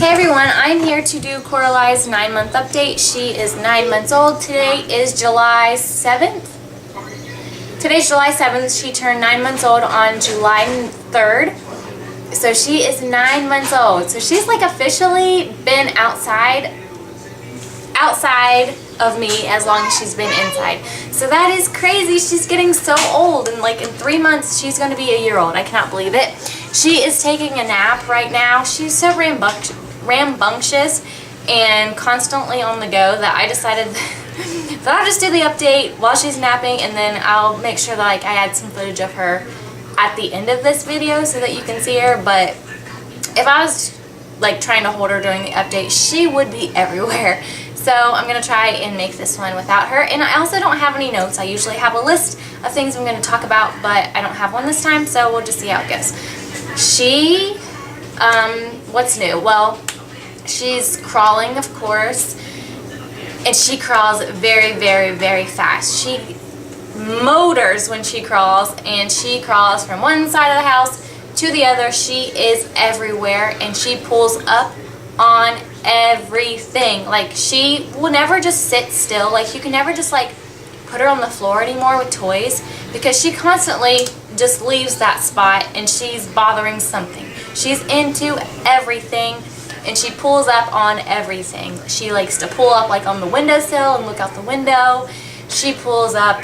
Hey everyone, I'm here to do Coralai's 9-month update. She is 9 months old. Today is July 7th. Today's July 7th. She turned 9 months old on July 3rd. So she is 9 months old. So she's like officially been outside of me as long as she's been inside. So that is crazy. She's getting so old, and like in 3 months she's going to be a year old. I cannot believe it. She is taking a nap right now. She's so rambunctious and constantly on the go that I decided that I'll just do the update while she's napping, and then I'll make sure that like I add some footage of her at the end of this video so that you can see her. But if I was like trying to hold her during the update, she would be everywhere. So I'm going to try and make this one without her. And I also don't have any notes. I usually have a list of things I'm going to talk about, but I don't have one this time, so we'll just see how it goes. She, what's new? Well, she's crawling, of course, and she crawls very, very, very fast. She motors when she crawls, and she crawls from one side of the house to the other. She is everywhere, and she pulls up on everything. Like, she will never just sit still. Like, you can never just like put her on the floor anymore with toys, because she constantly just leaves that spot and she's bothering something. She's into everything and she pulls up on everything. She likes to pull up like on the windowsill and look out the window. She pulls up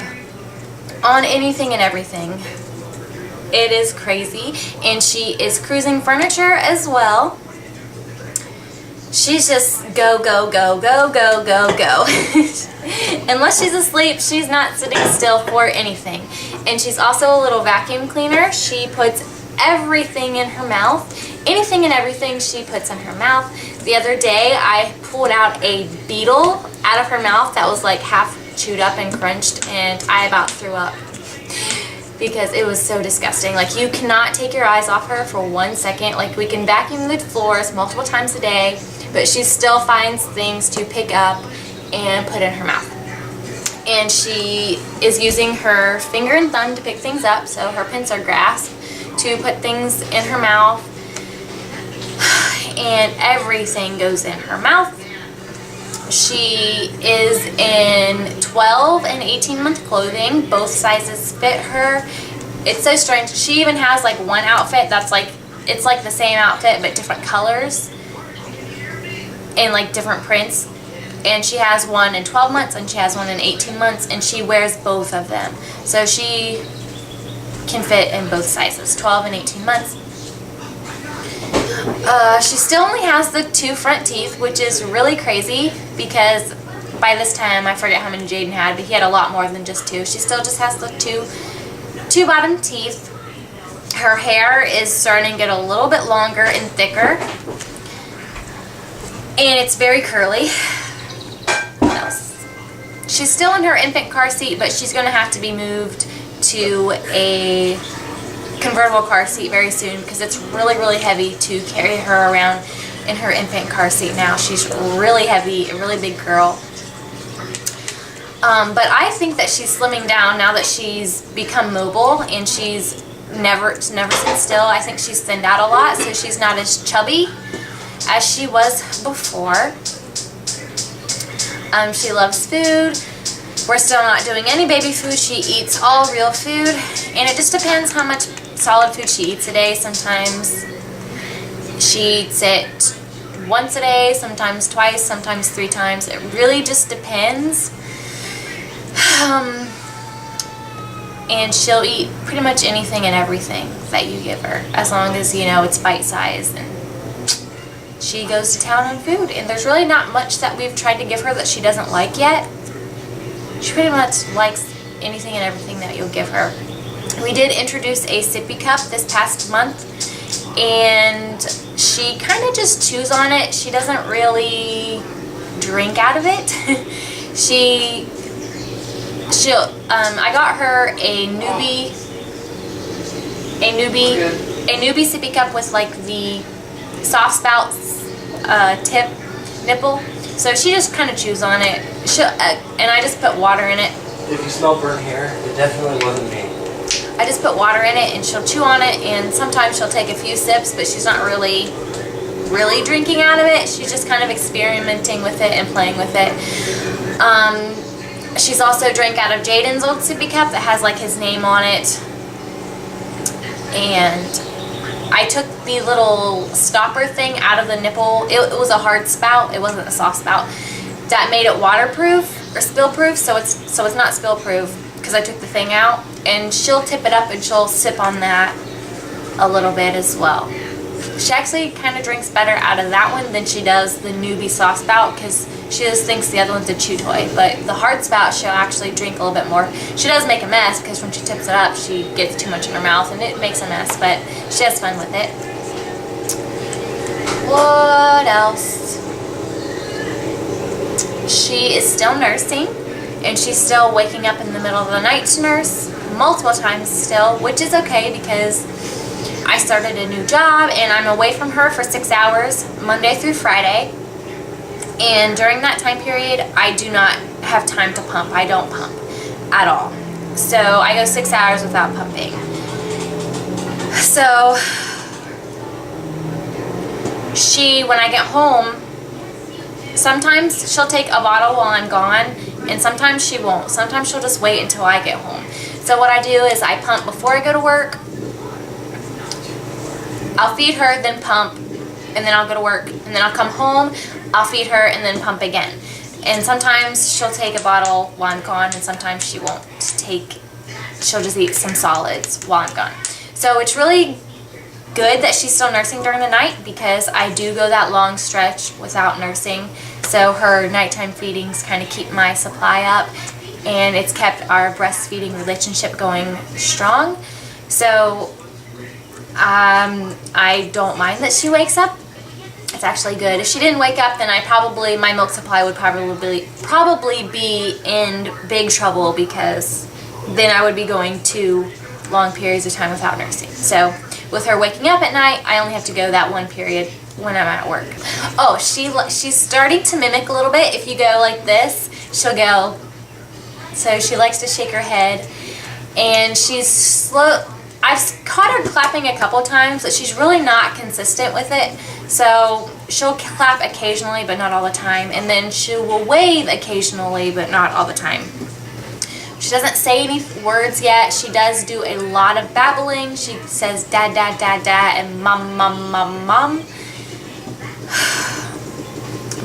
on anything and everything. It is crazy. And she is cruising furniture as well. She's just go, go, go, go, go, go, go. Unless she's asleep, she's not sitting still for anything. And she's also a little vacuum cleaner. She puts everything in her mouth. Anything and everything she puts in her mouth. The other day, I pulled out a beetle out of her mouth that was like half chewed up and crunched, and I about threw up because it was so disgusting. Like, you cannot take your eyes off her for 1 second. Like, we can vacuum the floors multiple times a day, but she still finds things to pick up and put in her mouth. And she is using her finger and thumb to pick things up, so her pincer grasp, to put things in her mouth. And everything goes in her mouth. She is in 12 and 18-month clothing. Both sizes fit her. It's so strange. She even has like one outfit that's like, it's like the same outfit but different colors and like different prints. And she has one in 12 months and she has one in 18 months, and she wears both of them. So she can fit in both sizes, 12 and 18 months. She still only has the 2 front teeth, which is really crazy because by this time, I forget how many Jaden had, but he had a lot more than just 2. She still just has the two bottom teeth. Her hair is starting to get a little bit longer and thicker, and it's very curly. What else? She's still in her infant car seat, but she's going to have to be moved to a convertible car seat very soon because it's really, really heavy to carry her around in her infant car seat now. She's really heavy, a really big girl. But I think that she's slimming down now that she's become mobile, and she's never sits still. I think she's thinned out a lot, so she's not as chubby as she was before. She loves food. We're still not doing any baby food. She eats all real food, and it just depends how much solid food she eats a day. Sometimes she eats it once a day, sometimes twice, sometimes 3 times. It really just depends. And she'll eat pretty much anything and everything that you give her, as long as, you know, it's bite-sized. And she goes to town on food, and there's really not much that we've tried to give her that she doesn't like yet. She pretty much likes anything and everything that you'll give her. We did introduce a sippy cup this past month, and she kind of just chews on it. She doesn't really drink out of it. I got her a newbie sippy cup with like the soft spout tip nipple. So she just kind of chews on it. And I just put water in it. If you smell burnt hair, it definitely wasn't me. I just put water in it and she'll chew on it, and sometimes she'll take a few sips, but she's not really really drinking out of it. She's just kind of experimenting with it and playing with it. She's also drank out of Jaden's old sippy cup that has like his name on it. And I took the little stopper thing out of the nipple. It was a hard spout. It wasn't a soft spout. That made it waterproof or spill proof, so it's not spill proof because I took the thing out. And she'll tip it up and she'll sip on that a little bit as well. She actually kind of drinks better out of that one than she does the newbie soft spout because she just thinks the other one's a chew toy. But the hard spout, she'll actually drink a little bit more. She does make a mess because when she tips it up, she gets too much in her mouth and it makes a mess, but she has fun with it. What else? She is still nursing, and she's still waking up in the middle of the night to nurse multiple times still, which is okay because I started a new job and I'm away from her for 6 hours Monday through Friday, and during that time period I do not have time to pump. I don't pump at all, so I go 6 hours without pumping. So when I get home, sometimes she'll take a bottle while I'm gone, and sometimes she won't. Sometimes she'll just wait until I get home. So what I do is I pump before I go to work. I'll feed her, then pump, and then I'll go to work, and then I'll come home, I'll feed her, and then pump again. And sometimes she'll take a bottle while I'm gone, and sometimes she won't take, she'll just eat some solids while I'm gone. So it's really good that she's still nursing during the night because I do go that long stretch without nursing. So her nighttime feedings kind of keep my supply up, and it's kept our breastfeeding relationship going strong. So I don't mind that she wakes up. It's actually good. If she didn't wake up, then my milk supply would probably be in big trouble because then I would be going 2 long periods of time without nursing. So with her waking up at night, I only have to go that one period when I'm at work. Oh, she's starting to mimic a little bit. If you go like this, she'll go. So she likes to shake her head, and she's slow. I've caught her clapping a couple times, but she's really not consistent with it. So she'll clap occasionally, but not all the time. And then she will wave occasionally, but not all the time. She doesn't say any words yet. She does do a lot of babbling. She says dad, dad, dad, dad, and mom, mom, mom, mom.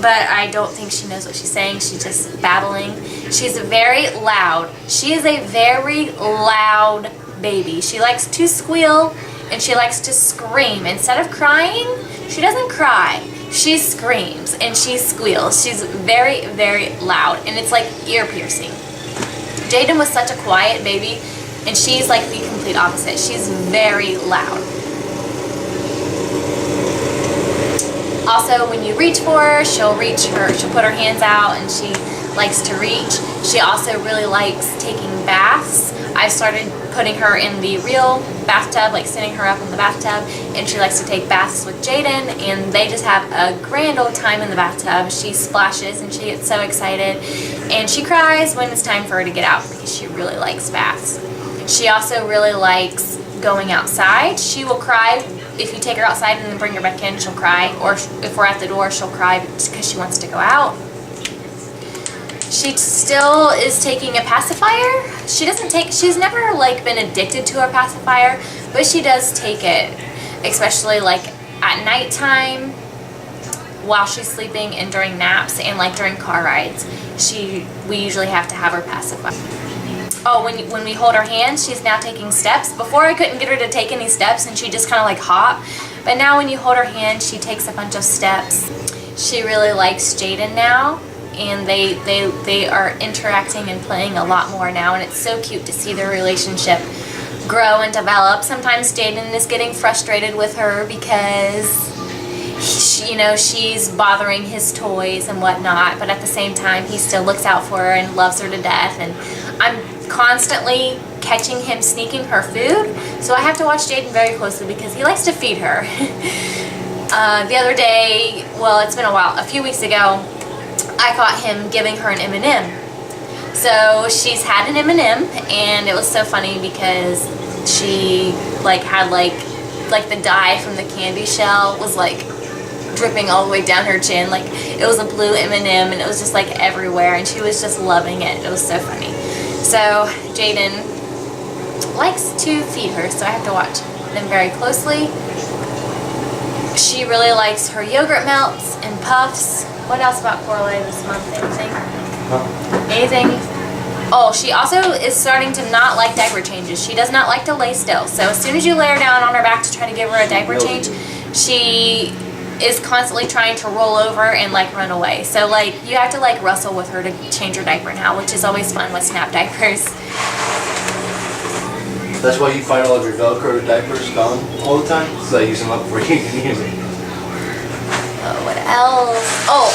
But I don't think she knows what she's saying. She's just babbling. She's very loud. She is a very loud baby. She likes to squeal and she likes to scream. Instead of crying, she doesn't cry. She screams and she squeals. She's very, very loud, and it's like ear piercing. Jaden was such a quiet baby, and she's like the complete opposite. She's very loud. Also, when you reach for her, she'll put her hands out and she likes to reach. She also really likes taking baths. I started putting her in the real bathtub, like sitting her up in the bathtub, and she likes to take baths with Jaden, and they just have a grand old time in the bathtub. She splashes and she gets so excited, and she cries when it's time for her to get out because she really likes baths. She also really likes going outside. She will cry if you take her outside and then bring her back in. She'll cry, or if we're at the door, she'll cry because she wants to go out. She still is taking a pacifier. She's never like been addicted to a pacifier, but she does take it, especially like at nighttime while she's sleeping and during naps and like during car rides. We usually have to have her pacifier. Oh, when we hold her hand, she's now taking steps. Before I couldn't get her to take any steps and she just kind of like hop, but now when you hold her hand, she takes a bunch of steps. She really likes Jaden now, and they are interacting and playing a lot more now, and it's so cute to see their relationship grow and develop. Sometimes Jaden is getting frustrated with her because she's bothering his toys and whatnot, but at the same time he still looks out for her and loves her to death, and I'm constantly catching him sneaking her food, so I have to watch Jaden very closely because he likes to feed her. The other day, well, it's been a while, a few weeks ago, I caught him giving her an M&M. So she's had an M&M, and it was so funny because she had like the dye from the candy shell was like dripping all the way down her chin. Like, it was a blue M&M, and it was just like everywhere, and she was just loving it. It was so funny. So Jaden likes to feed her, so I have to watch them very closely. She really likes her yogurt melts and puffs. What else about Coralie this month? Anything? Anything? Oh, she also is starting to not like diaper changes. She does not like to lay still. So as soon as you lay her down on her back to try to give her a diaper change, she is constantly trying to roll over and like run away. So like you have to like wrestle with her to change her diaper now, which is always fun with Snap diapers. That's why you find all of your Velcro diapers gone all the time? So I use them up before you can use them. What else? Oh,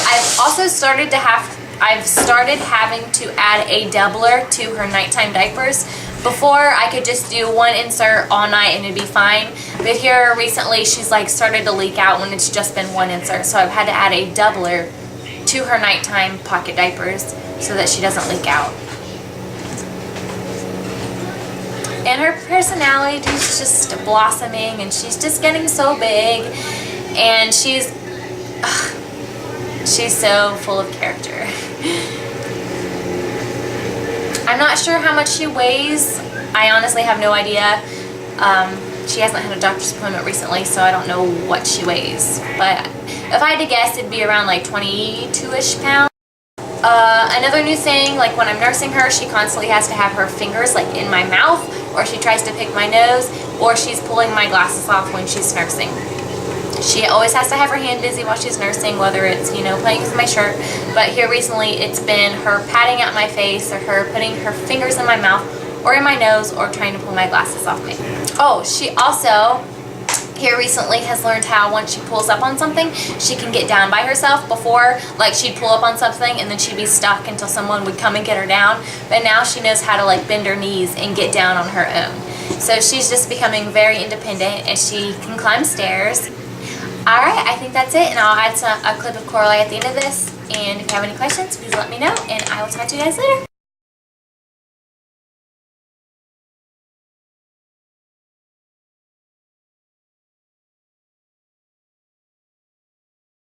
I've started having to add a doubler to her nighttime diapers. Before, I could just do one insert all night and it'd be fine. But here recently, she's like started to leak out when it's just been one insert. So I've had to add a doubler to her nighttime pocket diapers so that she doesn't leak out. And her personality is just blossoming, and she's just getting so big, and she's so full of character. I'm not sure how much she weighs. I honestly have no idea. She hasn't had a doctor's appointment recently, so I don't know what she weighs. But if I had to guess, it'd be around like 22-ish pounds. Another new thing, like when I'm nursing her, she constantly has to have her fingers like in my mouth, or she tries to pick my nose, or she's pulling my glasses off when she's nursing. She always has to have her hand busy while she's nursing, whether it's, you know, playing with my shirt. But here recently, it's been her patting at my face, or her putting her fingers in my mouth, or in my nose, or trying to pull my glasses off me. Oh, she also here recently has learned how once she pulls up on something, she can get down by herself. Before, like, she'd pull up on something and then she'd be stuck until someone would come and get her down. But now she knows how to like bend her knees and get down on her own. So she's just becoming very independent, and she can climb stairs. Alright, I think that's it, and I'll add a clip of Coralie at the end of this. And if you have any questions, please let me know, and I will talk to you guys later.